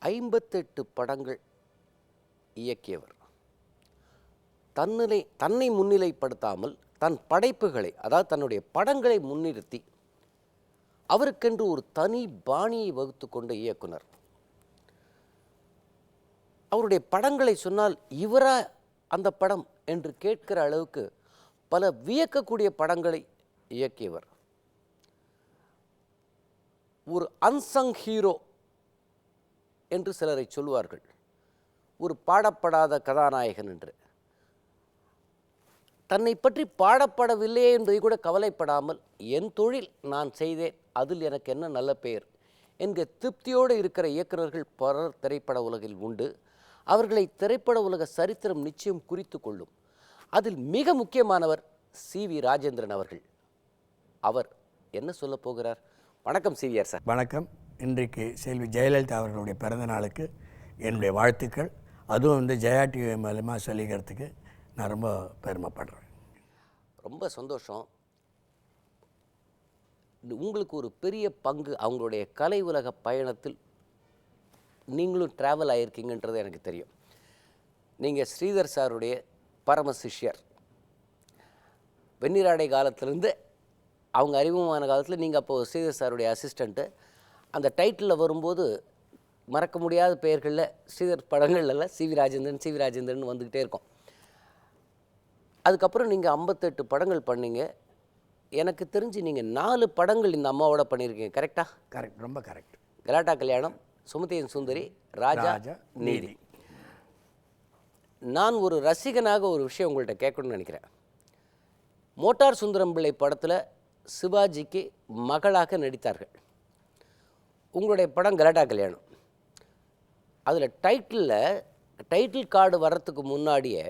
58 படங்கள் இயக்கியவர். தன்னை முன்னிலைப்படுத்தாமல் தன் படைப்புகளை, அதாவது தன்னுடைய படங்களை முன்னிறுத்தி அவருக்கென்று ஒரு தனி பாணியை வகுத்து கொண்ட இயக்குனர். அவருடைய படங்களை சொன்னால் இவரா அந்த படம் என்று கேட்கிற அளவுக்கு பல வியக்கக்கூடிய படங்களை இயக்கியவர். ஒரு அன்சங் ஹீரோ என்று சிலரை சொல்வார்கள், ஒரு பாடப்படாத கதாநாயகன் என்று. தன்னை பற்றி பாடப்படவில்லையே என்பதை கூட கவலைப்படாமல், என் தொழில் நான் செய்தேன், அதில் எனக்கு என்ன நல்ல பெயர் என்கிற திருப்தியோடு இருக்கிற இயக்குநர்கள் பலர் திரைப்பட உலகில் உண்டு. அவர்களை திரைப்பட உலக சரித்திரம் நிச்சயம் குறித்து கொள்ளும். அதில் மிக முக்கியமானவர் சி.வி. ராஜேந்திரன் அவர்கள். அவர் என்ன சொல்ல போகிறார்? வணக்கம் சிவிஆர் சார். வணக்கம். இன்றைக்கு செல்வி ஜெயலலிதா அவர்களுடைய பிறந்த நாளுக்கு என்னுடைய வாழ்த்துக்கள். அதுவும் ஜெயா டிவி மூலமாக சொல்லிக்கிறதுக்கு நான் ரொம்ப பெருமைப்படுறேன். ரொம்ப சந்தோஷம். உங்களுக்கு ஒரு பெரிய பங்கு அவங்களுடைய கலை உலக பயணத்தில் நீங்களும் ட்ராவல் ஆகியிருக்கீங்கன்றது எனக்கு தெரியும். நீங்கள் ஸ்ரீதர் சாருடைய பரம சிஷ்யர். வெண்ணிராடை காலத்திலேருந்து அவங்க அறிமுகமான காலத்தில் நீங்கள் அப்போது ஸ்ரீதர் சாருடைய அசிஸ்டண்ட்டு. அந்த டைட்டிலில் வரும்போது மறக்க முடியாத பெயர்களில் ஸ்ரீதர் படங்கள்லாம் சி.வி. ராஜேந்திரன் வந்துக்கிட்டே இருக்கும். அதுக்கப்புறம் நீங்கள் 58 படங்கள் பண்ணீங்க. எனக்கு தெரிஞ்சு நீங்கள் 4 படங்கள் இந்த அம்மாவோட பண்ணியிருக்கீங்க. கரெக்டாக? கரெக்ட், ரொம்ப கரெக்ட். கலாட்டா கல்யாணம், சுமதியின் சுந்தரி, ராஜா நீதி. நான் ஒரு ரசிகனாக ஒரு விஷயம் உங்கள்கிட்ட கேட்கணும்னு நினைக்கிறேன். மோட்டார் சுந்தரம் பிள்ளை படத்தில் சிவாஜிக்கு மகளாக நடித்தார்கள். உங்களுடைய படம் கலாட்டா கல்யாணம். அதில் டைட்டில் கார்டு வர்றதுக்கு முன்னாடியே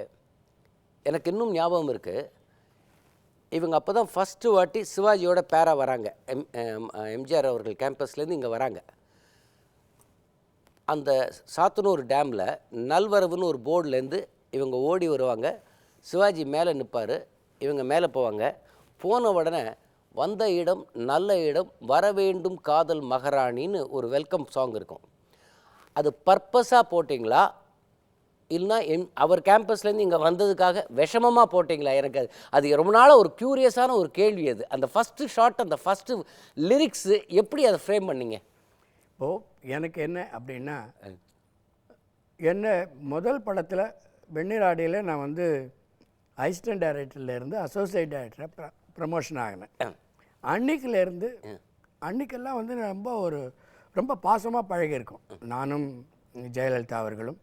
எனக்கு இன்னும் ஞாபகம் இருக்குது, இவங்க அப்போ தான் ஃபஸ்ட்டு வாட்டி சிவாஜியோட பேராக வராங்க. எம்ஜிஆர் அவர்கள் கேம்பஸ்லேருந்து இங்கே வராங்க. அந்த சாத்தனூர் டேமில் நல்வரவுன்னு ஒரு போர்ட்லேருந்து இவங்க ஓடி வருவாங்க. சிவாஜி மேலே நிற்பார், இவங்க மேலே போவாங்க. போன உடனே வந்த இடம் நல்ல இடம், வர வேண்டும் காதல் மகாராணின்னு ஒரு வெல்கம் சாங் இருக்கும். அது பர்பஸாக போட்டிங்களா இல்லைனா அவர் கேம்பஸ்லேருந்து இங்கே வந்ததுக்காக விஷமமாக போட்டிங்களா? எனக்கு அது ரொம்ப நாளாக ஒரு க்யூரியஸான ஒரு கேள்வி. அது அந்த ஃபஸ்ட்டு ஷாட், அந்த ஃபஸ்ட்டு லிரிக்ஸு எப்படி அதை ஃப்ரேம் பண்ணிங்க? எனக்கு என்ன அப்படின்னா, என்ன முதல் படத்தில் வெண்ணிராடையில் நான் அசிஸ்டன்ட் டைரக்டர்லேருந்து அசோசியேட் டைரக்டராக ப்ரமோஷன் ஆகினேன். அன்றைக்கெல்லாம் ரொம்ப பாசமாக பழகியிருக்கோம் நானும் ஜெயலலிதா அவர்களும்.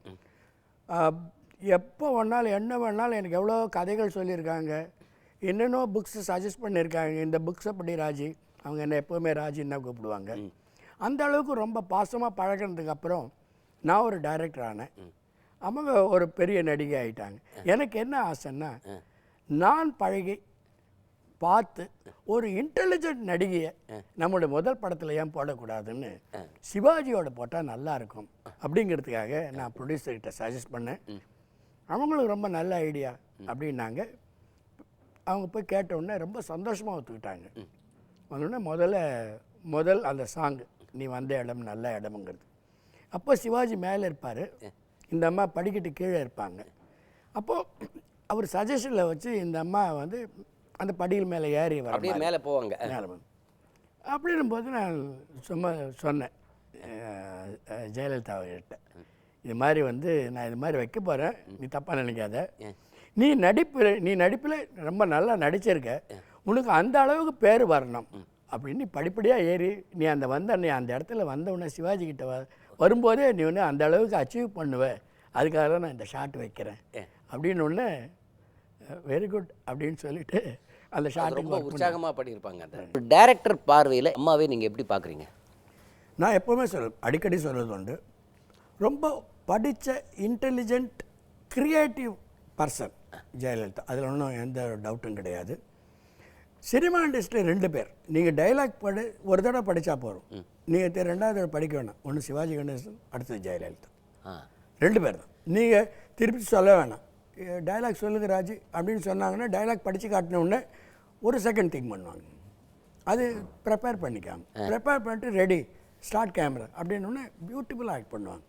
எப்போ வேணாலும் என்ன வேணாலும் எனக்கு எவ்வளோ கதைகள் சொல்லியிருக்காங்க, என்னென்னோ புக்ஸு சஜஸ்ட் பண்ணியிருக்காங்க. இந்த புக்ஸை படி ராஜி, அவங்க என்ன எப்போவுமே ராஜின்னு தான் கூப்பிடுவாங்க. அந்த அளவுக்கு ரொம்ப பாசமாக பழகினதுக்கப்புறம் நான் ஒரு டைரக்டர் ஆனேன். அவங்க ஒரு பெரிய நடிகை ஆகிட்டாங்க. எனக்கு என்ன ஆசைன்னா, நான் பழகி பார்த்து ஒரு இன்டெலிஜென்ட் நடிகையை நம்மளுடைய முதல் படத்தில் ஏன் போடக்கூடாதுன்னு சிவாஜியோட போட்டால் நல்லாயிருக்கும் அப்படிங்கிறதுக்காக நான் ப்ரொடியூசர்கிட்ட சஜஸ்ட் பண்ணேன். அவங்களுக்கு ரொம்ப நல்ல ஐடியா அப்படின்னாங்க. அவங்க போய் கேட்டவுடனே ரொம்ப சந்தோஷமாக ஒத்துக்கிட்டாங்க. வந்தோடனே முதல் அந்த சாங்கு நீ வந்த இடம் நல்ல இடமுங்கிறது. அப்போ சிவாஜி மேலே இருப்பார், இந்த அம்மா படிக்கட்டு கீழே இருப்பாங்க. அப்போது அவர் சஜஷனில் வச்சு இந்த அம்மா அந்த படியில் மேலே ஏறி வர அப்படியே மேலே போவாங்க. அப்படின்னும் போது நான் சொன்னேன் ஜெயலலிதா கிட்ட, இது மாதிரி நான் இது மாதிரி வைக்க போகிறேன், நீ தப்பாக நினைக்காத. நீ நடிப்பில் ரொம்ப நல்லா நடிச்சிருக்க, உனக்கு அந்த அளவுக்கு பேர் வரணும் அப்படின்னு படிப்படியாக ஏறி நீ அந்த இடத்துல வந்தவுடனே சிவாஜி கிட்ட வரும்போதே நீ அந்த அளவுக்கு அச்சீவ் பண்ணுவ, அதுக்காக தான் நான் இந்த ஷாட் வைக்கிறேன் அப்படின்னு ஒன்று வெரி குட் அப்படின்னு சொல்லிட்டு அந்த ஷாட் ரொம்ப உற்சாகமாக பண்ணியிருப்பாங்க. அந்த டைரக்டர் பார்வையில் அம்மாவே நீங்கள் எப்படி பார்க்குறீங்க? நான் எப்போவுமே அடிக்கடி சொல்வது உண்டு, ரொம்ப படித்த இன்டெலிஜென்ட் கிரியேட்டிவ் பர்சன் ஜெயலலிதா. அதில் ஒன்றும் எந்த டவுட்டும் கிடையாது. சினிமா இண்டஸ்ட்ரியில் 2 பேர், நீங்கள் டைலாக் ஒரு தடவை படித்தா போகிறோம், நீங்கள் 2வது தடவை படிக்க வேணாம். ஒன்று சிவாஜி கணேசன், அடுத்தது ஜெயலலிதா. 2 பேர் தான். நீங்கள் திருப்பி சொல்ல வேணாம், டைலாக் சொல்லுங்க ராஜி அப்படின்னு சொன்னாங்கன்னா டைலாக் படித்து காட்டினோடனே ஒரு செகண்ட் திங்க் பண்ணுவாங்க. அது ப்ரிப்பேர் பண்ணிக்காங்க. ப்ரிப்பேர் பண்ணிட்டு ரெடி ஸ்டார்ட் கேமரா அப்படின்னோடனே பியூட்டிஃபுல்லாக ஆக்ட் பண்ணுவாங்க.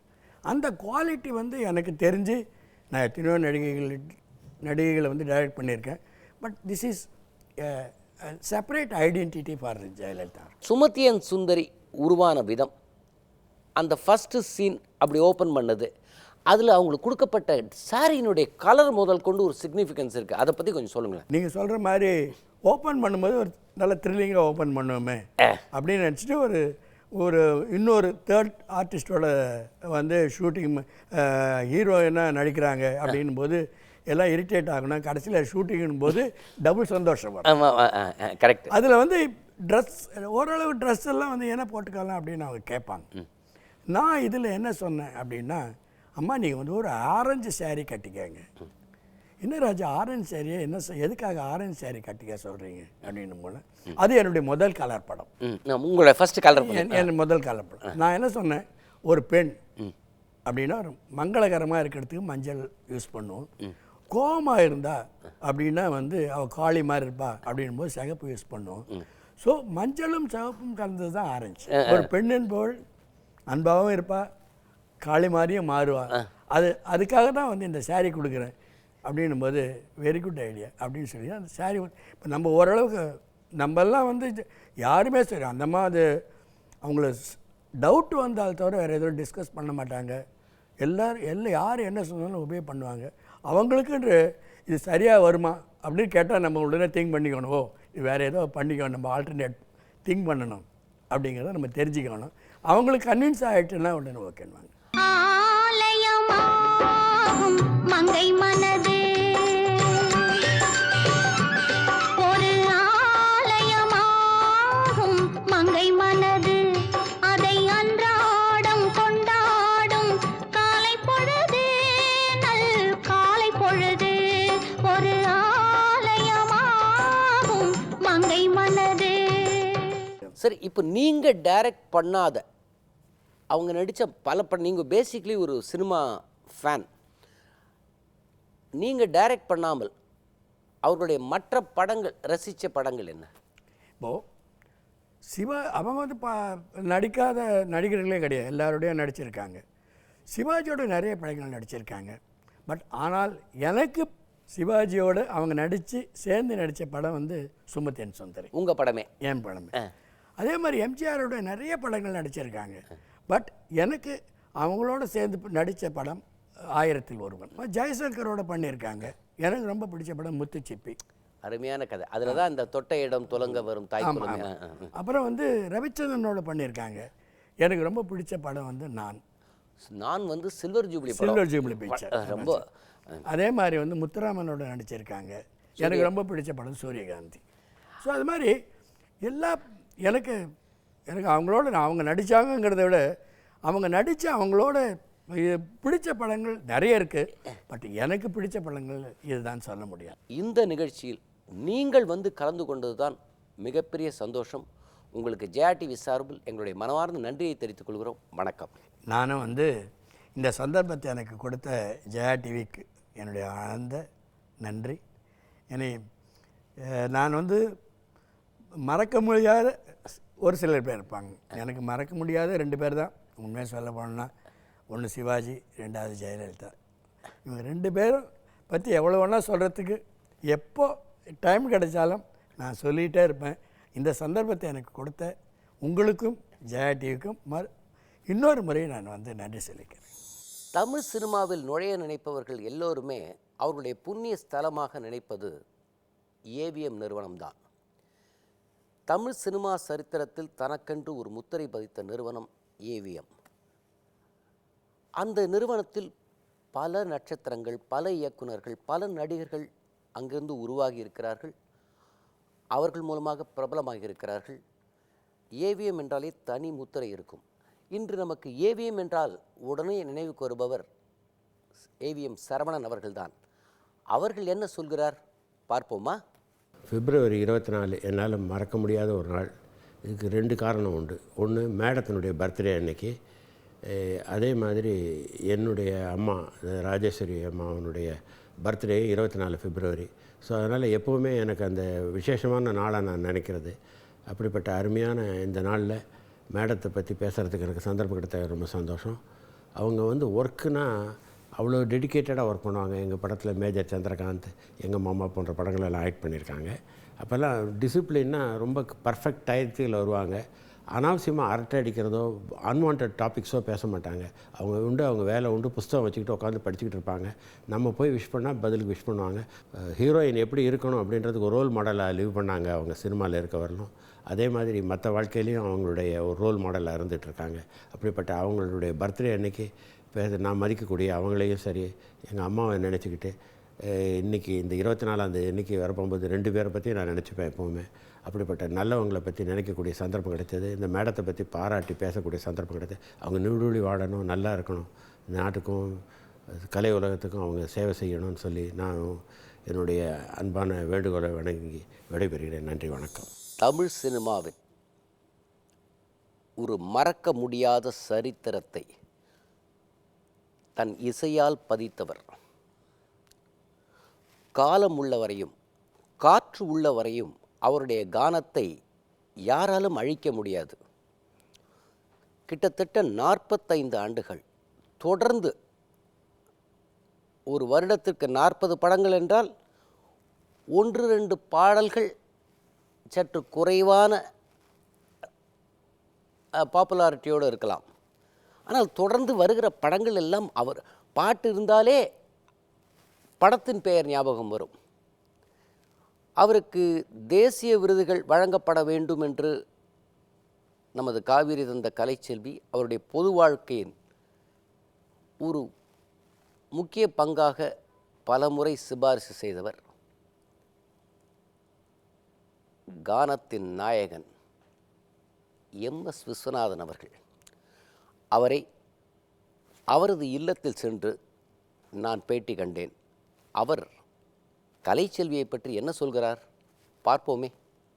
அந்த குவாலிட்டி வந்து எனக்கு தெரிஞ்சு நான் எத்தனையோ நடிகைகளை வந்து டைரக்ட் பண்ணியிருக்கேன். But this is separate identity for Jayalalitha. Sumathi and Sundari உருவான விதம், அந்த ஃபஸ்ட்டு சீன் அப்படி ஓப்பன் பண்ணது, அதில் அவங்களுக்கு கொடுக்கப்பட்ட சாரியினுடைய கலர் முதல் கொண்டு ஒரு சிக்னிஃபிகன்ஸ் இருக்குது. அதை பற்றி கொஞ்சம் சொல்லுங்களேன். நீங்கள் சொல்கிற மாதிரி ஓப்பன் பண்ணும்போது ஒரு நல்ல த்ரில்லிங்காக ஓப்பன் பண்ணுவோமே அப்படின்னு நினச்சிட்டு ஒரு இன்னொரு தேர்ட் ஆர்டிஸ்டோட வந்து ஷூட்டிங் ஹீரோயினாக நடிக்கிறாங்க அப்படின்னும் போது எல்லாம் இரிட்டேட் ஆகணும். கடைசியில் ஷூட்டிங்கும் போது டபுள் சந்தோஷம் வரும். கரெக்ட். அதில் வந்து ட்ரெஸ் ஓரளவு ட்ரெஸ் எல்லாம் வந்து என்ன போட்டுக்கலாம் அப்படின்னு அவங்க கேட்பாங்க. நான் இதில் என்ன சொன்னேன் அப்படின்னா, அம்மா நீங்கள் வந்து ஒரு ஆரஞ்சு சேரீ கட்டிக்கங்க. என்ன ராஜா ஆரஞ்சு சேரீயை என்ன எதுக்காக ஆரஞ்சு சேரீ கட்டிக்க சொல்கிறீங்க அப்படின்னும் போல, அது என்னுடைய முதல் கலர் படம். உங்களோட ஃபர்ஸ்ட் கலர் என் முதல் கலர் படம். நான் என்ன சொன்னேன், ஒரு பெண் அப்படின்னா ஒரு மங்களகரமாக இருக்கிறதுக்கு மஞ்சள் யூஸ் பண்ணுவோம். கோபமாக இருந்தா அப்படின்னா வந்து அவள் காளி மாதிரி இருப்பா அப்படின்னும் போது சிகப்பு யூஸ் பண்ணுவோம். ஸோ மஞ்சளும் சிவப்பும் கலந்தது தான் ஆரஞ்சு. ஒரு பெண்ணின் போல் அன்பாகவும் இருப்பா, காளி மாதிரியும் மாறுவா. அதுக்காக தான் வந்து இந்த சேரீ கொடுக்குறேன் அப்படின்னும் போது வெரி குட் ஐடியா அப்படின்னு சொல்லி அந்த சேரீ இப்போ நம்ம ஓரளவுக்கு நம்மெல்லாம் வந்து யாருமே சரி அந்தம்மா அது அவங்கள டவுட் வந்தால் தவிர வேறு எதுவும் டிஸ்கஸ் பண்ண மாட்டாங்க. எல்லாம் யார் என்ன சொன்னாலும் உபயோக பண்ணுவாங்க. அவங்களுக்குன்ற இது சரியாக வருமா அப்படின்னு கேட்டால் நம்ம உடனே திங்க் பண்ணிக்கணும். ஓ இது வேறு ஏதோ பண்ணிக்கணும், நம்ம ஆல்டர்னேட் திங்க் பண்ணணும் அப்படிங்கிறத நம்ம தெரிஞ்சுக்கணும். அவங்களுக்கு கன்வின்ஸ் ஆகிட்டுன்னா உடனே ஓகேன்வாங்க. மங்கை மனது ஒரு ஆலயமாகும், மங்கை மனது அதை அன்றாடம் கொண்டாடும் காலை பொழுது, நல் காலை பொழுது ஒரு ஆலயமாகும், மங்கை மனது. சரி, இப்போ நீங்கள் டைரக்ட் பண்ணாத அவங்க நடித்த பல படம், நீங்கள் பேசிக்லி ஒரு சினிமா ஃபேன், நீங்கள் டைரக்ட் பண்ணாமல் அவர்களுடைய மற்ற படங்கள் ரசித்த படங்கள் என்ன? இப்போது சிவா அவங்க வந்து நடிக்காத நடிகர்களே கிடையாது, எல்லாரோடையும் நடிச்சிருக்காங்க. சிவாஜியோட நிறைய படங்கள் நடிச்சிருக்காங்க. பட் ஆனால் எனக்கு சிவாஜியோடு அவங்க நடித்து சேர்ந்து நடித்த படம் வந்து சுமதி அண்ட் சுந்தரி. உங்கள் படமே? என் படமே. அதே மாதிரி எம்ஜிஆரோட நிறைய படங்கள் நடிச்சிருக்காங்க. பட் எனக்கு அவங்களோட சேர்ந்து நடித்த படம் 1000ல் ஒருவன். ஜெய்சங்கரோட பண்ணியிருக்காங்க. எனக்கு ரொம்ப பிடிச்ச படம் முத்துச்சிப்பி. அருமையான கதை. அதில் தான் இந்த தொட்ட இடம் துலங்க வரும் தாய். அப்புறம் வந்து ரவிச்சந்திரனோட பண்ணியிருக்காங்க. எனக்கு ரொம்ப பிடிச்ச படம் வந்து நான் வந்து சில்வர் ஜூப்ளி பிக்சர் ரொம்ப. அதே மாதிரி வந்து முத்துராமனோட நடிச்சிருக்காங்க. எனக்கு ரொம்ப பிடிச்ச படம் சூரியகாந்தி. ஸோ அது மாதிரி எல்லா எனக்கு அவங்களோட அவங்க நடித்தாங்கிறத விட அவங்க நடித்த அவங்களோட பிடிச்ச படங்கள் நிறைய இருக்குது. பட் எனக்கு பிடிச்ச படங்கள் இதுதான் சொல்ல முடியாது. இந்த நிகழ்ச்சியில் நீங்கள் வந்து கலந்து கொண்டது தான் மிகப்பெரிய சந்தோஷம். உங்களுக்கு ஜெயா டிவி சார்பில் எங்களுடைய மனமார்ந்த நன்றியை தெரிவித்துக் கொள்கிறோம். வணக்கம். நானும் வந்து இந்த சந்தர்ப்பத்தை எனக்கு கொடுத்த ஜெயா டிவிக்கு என்னுடைய ஆழ்ந்த நன்றி. நான் வந்து மறக்க முடியாத ஒரு சிலர் பேர் இருப்பாங்க. எனக்கு மறக்க முடியாத 2 பேர் தான் உண்மையாக சொல்ல போனோன்னா, ஒன்று சிவாஜி, 2வது ஜெயலலிதா. இவங்க 2 பேரும் பற்றி எவ்வளோ வேணால் சொல்கிறதுக்கு எப்போ டைம் கிடைச்சாலும் நான் சொல்லிகிட்டே இருப்பேன். இந்த சந்தர்ப்பத்தை எனக்கு கொடுத்த உங்களுக்கும் ஜெயா டிவிக்கும் இன்னொரு முறை நான் வந்து நன்றி சொல்லிக்கிறேன். தமிழ் சினிமாவில் நுழைய நினைப்பவர்கள் எல்லோருமே அவர்களுடைய புண்ணிய ஸ்தலமாக நினைப்பது ஏவிஎம் நிறுவனம்தான். தமிழ் சினிமா சரித்திரத்தில் தனக்கென்று ஒரு முத்திரை பதித்த நிறுவனம் ஏவிஎம். அந்த நிறுவனத்தில் பல நட்சத்திரங்கள், பல இயக்குனர்கள், பல நடிகர்கள் அங்கிருந்து உருவாகி இருக்கிறார்கள். அவர்கள் மூலமாக பிரபலமாக இருக்கிறார்கள். ஏவிஎம் என்றாலே தனி முத்திரை இருக்கும். இன்று நமக்கு ஏவிஎம் என்றால் உடனே நினைவுக்கு வருபவர் ஏவிஎம் சரவணன் அவர்கள்தான். அவர்கள் என்ன சொல்கிறார் பார்ப்போமா? பிப்ரவரி 24 என்னால் மறக்க முடியாத ஒரு நாள். இதுக்கு 2 காரணம் உண்டு. ஒன்று, மேடத்தினுடைய பர்த்டே அன்னைக்கு. அதே மாதிரி என்னுடைய அம்மா ராஜேஸ்வரி அம்மாவனுடைய பர்த்டே 24 பிப்ரவரி. ஸோ அதனால் எப்போவுமே எனக்கு அந்த விசேஷமான நாளாக நான் நினைக்கிறது. அப்படிப்பட்ட அருமையான இந்த நாளில் மேடத்தை பற்றி பேசுகிறதுக்கு எனக்கு சந்தர்ப்பம் கிடைத்த ரொம்ப சந்தோஷம். அவங்க வந்து ஒர்க்குனா அவ்வளோ டெடிக்கேட்டடாக ஒர்க் பண்ணுவாங்க. எங்கள் படத்தில் மேஜர் சந்திரகாந்த், எங்கள் மாமா போன்ற படங்களெல்லாம் ஆக்ட் பண்ணியிருக்காங்க. அப்போல்லாம் டிசிப்ளின்னா ரொம்ப பர்ஃபெக்ட் டயத்தில் வருவாங்க. அனாவசியமாக அரட்டை அடிக்கிறதோ அன்வான்ட் டாபிக்ஸோ பேச மாட்டாங்க. அவங்க உண்டு, அவங்க வேலை உண்டு, புஸ்தகம் வச்சுக்கிட்டு உட்காந்து படிச்சுக்கிட்டு இருப்பாங்க. நம்ம போய் விஷ் பண்ணால் பதிலுக்கு விஷ் பண்ணுவாங்க. ஹீரோயின் எப்படி இருக்கணும் அப்படின்றதுக்கு ஒரு ரோல் மாடலாக லீவ் பண்ணாங்க அவங்க சினிமாவில் இருக்க வரலும். அதே மாதிரி மற்ற வாழ்க்கையிலையும் அவங்களுடைய ஒரு ரோல் மாடலாக இருந்துகிட்ருக்காங்க. அப்படிப்பட்ட அவங்களுடைய பர்த்டே அன்றைக்கி நான் மதிக்கக்கூடிய அவங்களையும் சரி, எங்கள் அம்மாவை நினச்சிக்கிட்டு இன்றைக்கி இந்த 24ஆம் அன்றைக்கி வரப்போகும்போது 2 பேரை பற்றி நான் நினச்சிப்பேன் எப்போவுமே. அப்படிப்பட்ட நல்லவங்களை பற்றி நினைக்கக்கூடிய சந்தர்ப்பம் கிடைத்தது. இந்த மேடத்தை பற்றி பாராட்டி பேசக்கூடிய சந்தர்ப்பம் கிடைத்தது. அவங்க நீடூழி வாழணும், நல்லா இருக்கணும், நாட்டுக்கும் கலை உலகத்துக்கும் அவங்க சேவை செய்யணும்னு சொல்லி நான் என்னுடைய அன்பான வேண்டுகோளை வணங்கி விடைபெறுகிறேன். நன்றி, வணக்கம். தமிழ் சினிமாவின் ஒரு மறக்க முடியாத சரித்திரத்தை தன் இசையால் பதித்தவர். காலம் உள்ளவரையும் காற்று உள்ளவரையும் அவருடைய கானத்தை யாராலும் அழிக்க முடியாது. கிட்டத்தட்ட 45 ஆண்டுகள் தொடர்ந்து, ஒரு வருடத்திற்கு 40 படங்கள் என்றால் 1-2 பாடல்கள் சற்று குறைவான பாப்புலாரிட்டியோடு இருக்கலாம். ஆனால் தொடர்ந்து வருகிற படங்கள் எல்லாம் அவர் பாட்டு இருந்தாலே படத்தின் பெயர் ஞாபகம் வரும். அவருக்கு தேசிய விருதுகள் வழங்கப்பட வேண்டும் என்று நமது காவிரி தந்த கலைச்செல்வி அவருடைய பொது வாழ்க்கையின் ஒரு முக்கிய பங்காக பலமுறை சிபாரிசு செய்தவர். கானத்தின் நாயகன் எம்.எஸ். விஸ்வநாதன் அவர்கள். அவரது இல்லத்தில் சென்று நான் பேட்டி கண்டேன். அவர் கலைச்செல்வியை பற்றி என்ன சொல்கிறார் பார்ப்போமே.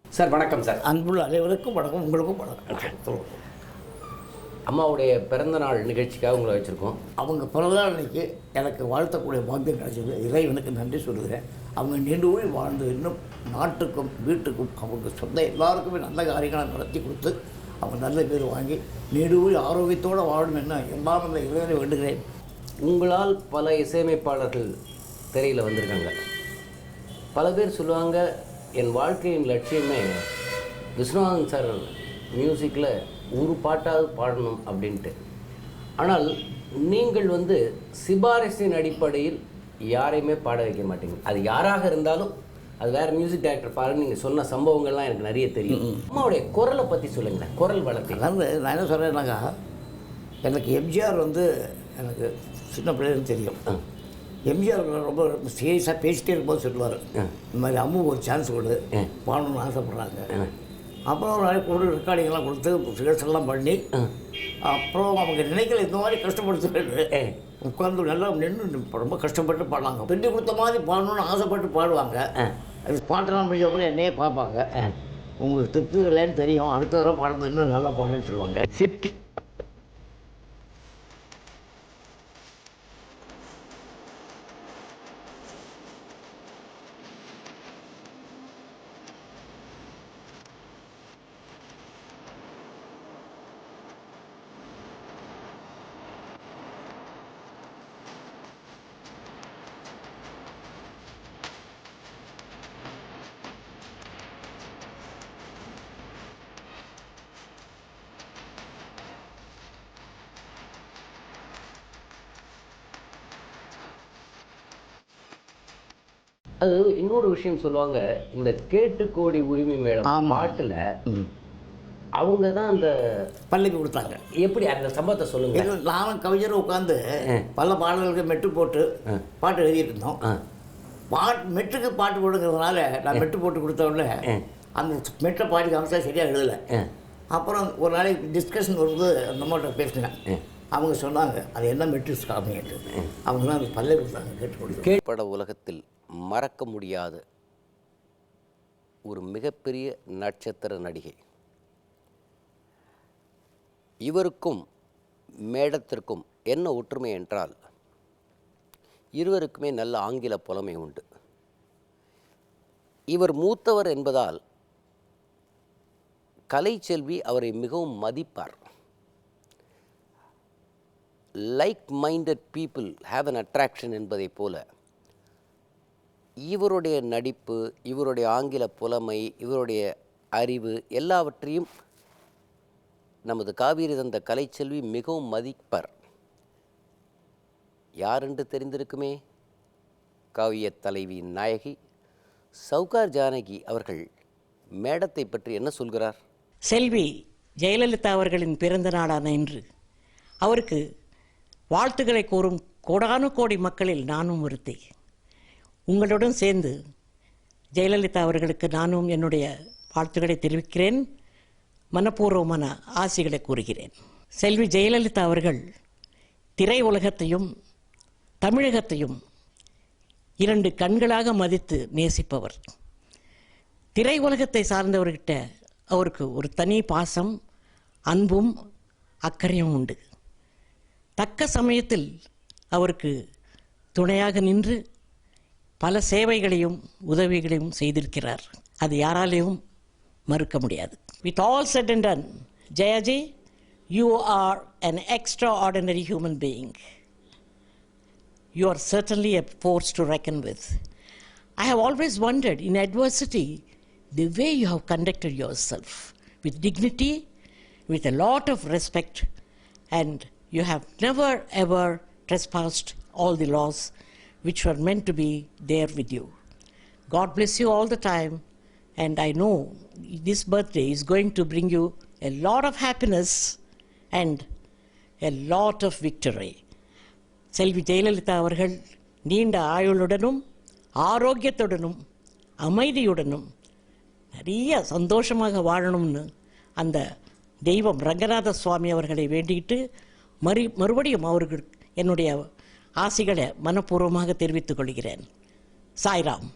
சார் வணக்கம். சார், அன்புள்ள அனைவருக்கும் வணக்கம். உங்களுக்கும் வணக்கம். அம்மாவுடைய பிறந்தநாள் நிகழ்ச்சிக்காக உங்களை வச்சுருக்கோம். அவங்க பிறந்தநாள் அன்றைக்கி எனக்கு வாழ்த்தக்கூடிய பாக்கியம் கிடைச்சது. இறைவனுக்கு நன்றி சொல்கிறேன். அவங்க நீண்டூழி வாழ்ந்து இன்னும் நாட்டுக்கும் வீட்டுக்கும் அவங்க சொந்த எல்லாருக்குமே நல்ல காரியங்களை நடத்தி கொடுத்து அவங்க நல்ல பேர் வாங்கி நீடூழி ஆரோக்கியத்தோடு வாழணும் என்ன எல்லாம் அந்த இறைவனை வேண்டுகிறேன். உங்களால் பல இசையமைப்பாளர்கள் திரையில் வந்திருக்காங்க. பல பேர் சொல்லுவாங்க, என் வாழ்க்கையின் லட்சியமே விஸ்வநாதன் சார் மியூசிக்கில் ஒரு பாட்டாவது பாடணும் அப்படின்ட்டு. ஆனால் நீங்கள் சிபாரிசின் அடிப்படையில் யாரையுமே பாட வைக்க மாட்டீங்க. அது யாராக இருந்தாலும், அது வேறு மியூசிக் டைரக்டர் பாருன்னு நீங்கள் சொன்ன சம்பவங்கள்லாம் எனக்கு நிறைய தெரியும். அம்மாவுடைய குரலை பற்றி சொல்லுங்களேன், குரல் வளர்த்தி. அதாவது நான் என்ன சொல்கிறேன்னாக்கா, எனக்கு எம்ஜிஆர் எனக்கு சின்ன பிள்ளைன்னு தெரியும். எம்ஜிஆர் ரொம்ப சீரியஸாக பேசிட்டே இருக்கும்போது சொல்லுவார், இந்த மாதிரி அம்மு ஒரு சான்ஸ் கொடு, பாடணும்னு ஆசைப்பட்றாங்க. அப்புறம் ஒரு நாளைக்கு கொண்டு ரெக்கார்டிங்கெல்லாம் கொடுத்து ரிஹர்சல்லாம் பண்ணி, அப்புறம் அவங்க நினைக்கல இந்த மாதிரி கஷ்டப்படுத்துட்டு உட்காந்து நல்லா நின்று ரொம்ப கஷ்டப்பட்டு பாடுவாங்க. பெண்ணி கொடுத்த மாதிரி பாடணும்னு ஆசைப்பட்டு பாடுவாங்க. அது பாட்டெல்லாம் முடிஞ்ச அப்புறம் என்னையே பார்ப்பாங்க, உங்களுக்கு திருப்தி இல்லைன்னு தெரியும், அடுத்த தடவை பாடுறது இன்னும் நல்லா பாடுன்னு சொல்லுவாங்க. சிட்டி அது இன்னொரு விஷயம் சொல்லுவாங்க, இந்த கேட்டு கோடி உரிமை மேடம் பாட்டில் அவங்க தான் அந்த பல்லவி கொடுத்தாங்க. எப்படி அந்த சம்பவத்தை சொல்லுங்க. நானும் கவிஞரும் உட்காந்து பல பாடல்களுக்கு மெட்டு போட்டு பாட்டு எழுதிட்டு இருந்தோம். மெட்டுக்கு பாட்டு போடுங்கிறதுனால நான் மெட்டு போட்டு கொடுத்த உடனே அந்த மெட்டை பாடி காமிச்சா சரியாக எழுதலை. அப்புறம் ஒரு நாளைக்கு டிஸ்கஷன் வரும்போது நம்மகிட்ட பேசினேன். அவங்க சொன்னாங்க, அது என்ன மெட்டு காமிட்டு, அவங்க தான் அந்த பல்லவி கொடுத்தாங்க, கேட்டு கொடுத்தாங்க. கேட்பட உலகத்தில் மறக்க முடியாத ஒரு மிகப்பெரிய நட்சத்திர நடிகை. இவருக்கும் மேடத்திற்கும் என்ன ஒற்றுமை என்றால், இருவருக்குமே நல்ல ஆங்கில புலமை உண்டு. இவர் மூத்தவர் என்பதால் கலைச்செல்வி அவரை மிகவும் மதிப்பார். Like minded people have an attraction என்பதைப் போல இவருடைய நடிப்பு, இவருடைய ஆங்கில புலமை, இவருடைய அறிவு எல்லாவற்றையும் நமது காவேரி தந்த கலைச்செல்வி மிகவும் மதிப்பர். யாரென்று தெரிந்திருக்குமே, காவியத் தலைவியின் நாயகி சௌகார் ஜானகி அவர்கள் மேடத்தை பற்றி என்ன சொல்கிறார்? செல்வி ஜெயலலிதா அவர்களின் பிறந்த நாளான இன்று அவருக்கு வாழ்த்துக்களை கூறும் கோடானு கோடி மக்களில் நானும் ஒருத்தி. உங்களுடன் சேர்ந்து ஜெயலலிதா அவர்களுக்கு நானும் என்னுடைய வாழ்த்துக்களை தெரிவிக்கிறேன், மனப்பூர்வமான ஆசிகளை கூறுகிறேன். செல்வி ஜெயலலிதா அவர்கள் திரை உலகத்தையும் தமிழகத்தையும் 2 கண்களாக மதித்து நேசிப்பவர். திரை உலகத்தை சார்ந்தவர்கிட்ட அவருக்கு ஒரு தனி பாசம், அன்பும் அக்கறையும் உண்டு. தக்க சமயத்தில் அவருக்கு துணையாக நின்று பல சேவைகளையும் உதவிகளையும் செய்திருக்கிறார். அது யாராலையும் மறுக்க முடியாது. With all set and done, Jayaji, you are an extraordinary human being. You are certainly a force to reckon with. I have always wondered in adversity the way you have conducted yourself with dignity, with a lot of respect, and you have never ever trespassed all the laws which were meant to be there with you. God bless you all the time, and I know this birthday is going to bring you a lot of happiness and a lot of victory. செல்வி ஜெயலலிதா அவர்கள் நீண்ட ஆயுளுடனும் ஆரோக்கியத்துடனும் அமைதியுடனும் நிறைய சந்தோஷமாக வாழணும்னு அந்த தெய்வம் ரங்கநாத சுவாமி அவர்களை வேண்டிக்கிட்டு மறுபடியும் அவர்கள் என்னுடைய ஆசிகளை மனப்பூர்வமாக தெரிவித்துக் கொள்கிறேன். சாய்ராம்.